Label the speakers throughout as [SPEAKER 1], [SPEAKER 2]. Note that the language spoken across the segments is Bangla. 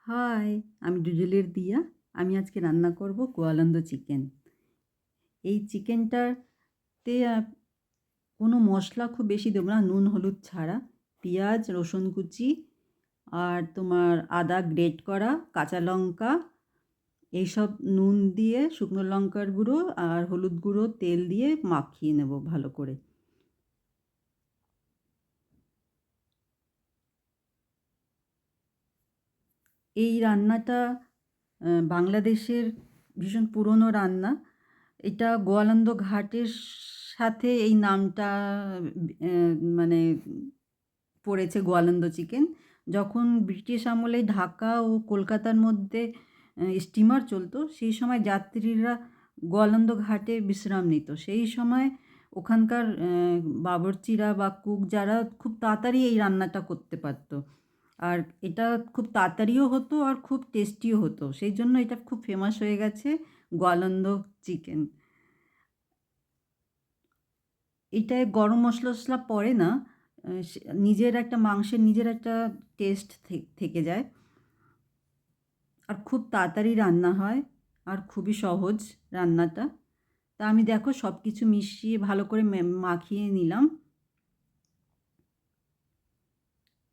[SPEAKER 1] হাই, আমি ডুডলের দিয়া। আমি আজকে রান্না করব গোয়ালন্দ চিকেন। এই চিকেনটাতে কোনো মশলা খুব বেশি দেবো না, নুন হলুদ ছাড়া। পেঁয়াজ, রসুন কুচি আর তোমার আদা গ্রেট করা, কাঁচা লঙ্কা এইসব নুন দিয়ে, শুকনো লঙ্কার গুঁড়ো আর হলুদ গুঁড়ো, তেল দিয়ে মাখিয়ে নেব ভালো করে। এই রান্নাটা বাংলাদেশের ভীষণ পুরনো রান্না। এটা গোয়ালন্দ ঘাটের সাথে এই নামটা মানে পড়েছে, গোয়ালন্দ চিকেন। যখন ব্রিটিশ আমলে ঢাকা ও কলকাতার মধ্যে স্টিমার চলতো, সেই সময় যাত্রীরা গোয়ালন্দ ঘাটে বিশ্রাম নিত। সেই সময় ওখানকার বাবুর্চিরা বা কুক যারা খুব তাড়াতাড়ি এই রান্নাটা করতে পারতো। আর এটা খুব তাড়াতাড়িও হতো আর খুব টেস্টিও হতো। সেই জন্য এটা খুব ফেমাস হয়ে গেছে, গোয়ালন্দ চিকেন। এটায় গরম মশলা টশলা পড়ে না। নিজের একটা মাংসের নিজের একটা টেস্ট থেকে যায়। আর খুব তাড়াতাড়ি রান্না হয় আর খুবই সহজ রান্নাটা। তা আমি দেখো সব কিছু মিশিয়ে ভালো করে মাখিয়ে নিলাম।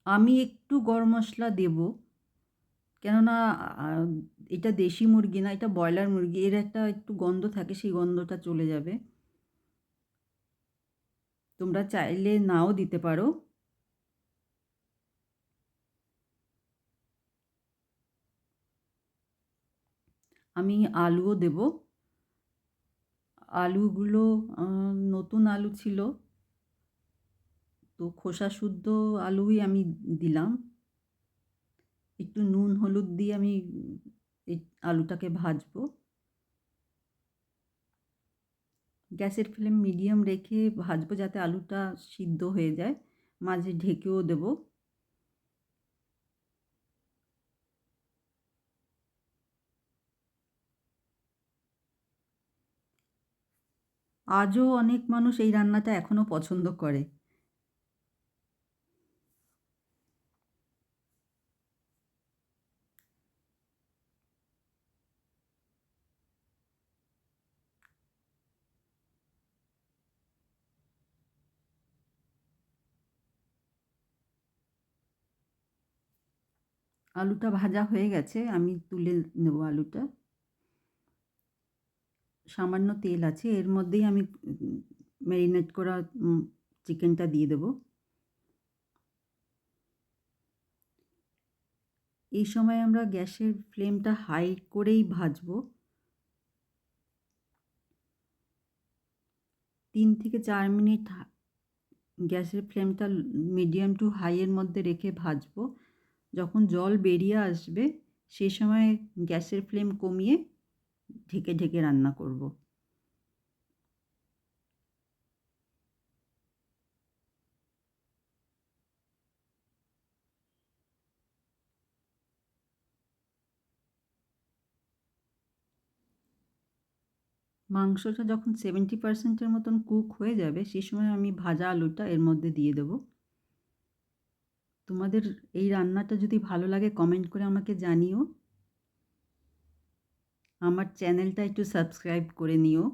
[SPEAKER 1] আমি একটু গরম মশলা দেব, কেননা এটা দেশি মুরগি না, এটা ব্রয়লার মুরগি। এর একটা একটু গন্ধ থাকে, সেই গন্ধটা চলে যাবে। তোমরা চাইলে নাও দিতে পারো। আমি আলুও দেব। আলুগুলো নতুন আলু ছিল, তো খোসা শুদ্ধ আলুই আমি দিলাম। একটু নুন হলুদ দিয়ে আমি এই আলুটাকে ভাজবো। গ্যাসের ফ্লেম মিডিয়াম রেখে ভাজবো, যাতে আলুটা সিদ্ধ হয়ে যায়। মাঝে ঢেকেও দেবো। আজও অনেক মানুষ এই রান্নাটা এখনও পছন্দ করে। আলুটা ভাজা হয়ে গেছে, আমি তুলে নেব আলুটা। সামান্য তেল আছে, এর মধ্যেই আমি ম্যারিনেট করা চিকেনটা দিয়ে দেব। এই সময় আমরা গ্যাসের ফ্লেমটা হাই করেই ভাজবো। 3 থেকে 4 মিনিট গ্যাসের ফ্লেমটা মিডিয়াম টু হাইয়ের মধ্যে রেখে ভাজবো। যখন জল বেরিয়ে আসবে, সেই সময় গ্যাসের ফ্লেম কমিয়ে ঢেকে ঢেকে রান্না করব। মাংসটা যখন 70% মতন কুক হয়ে যাবে, সেই সময় আমি ভাজা আলুটা এর মধ্যে দিয়ে দেব। তোমাদের এই রান্নাটা যদি ভালো লাগে, কমেন্ট করে আমাকে জানিও। আমার চ্যানেলটা একটু সাবস্ক্রাইব করে নিও।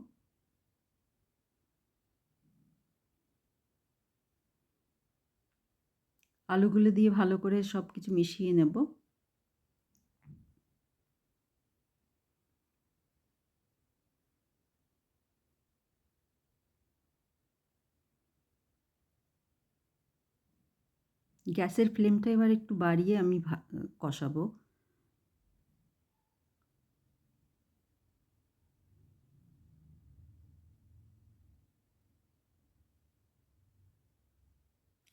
[SPEAKER 1] আলুগুলো দিয়ে ভালো করে সব কিছু মিশিয়ে নেব। গ্যাসের ফ্লেমটা এবার একটু বাড়িয়ে আমি কষাবো।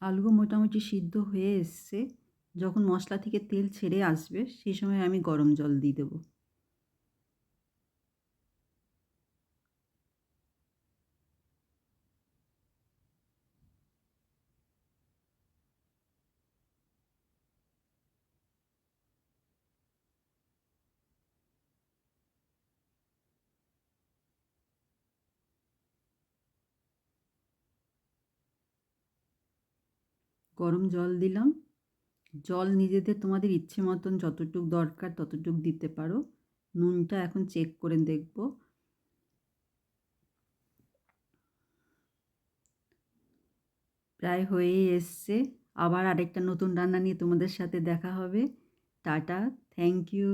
[SPEAKER 1] আলুও মোটামুটি সিদ্ধ হয়ে এসছে। যখন মশলা থেকে তেল ছেড়ে আসবে, সেই সময় আমি গরম জল দিয়ে দেবো। গরম জল দিলাম জল নিজেদের তোমাদের ইচ্ছে মতন যতটুক দরকার ততটুক দিতে পারো। নুনটা এখন চেক করে দেখব। প্রায় হয়েই এসছে। আবার আরেকটা নতুন রান্না নিয়ে তোমাদের সাথে দেখা হবে। Tata, thank you.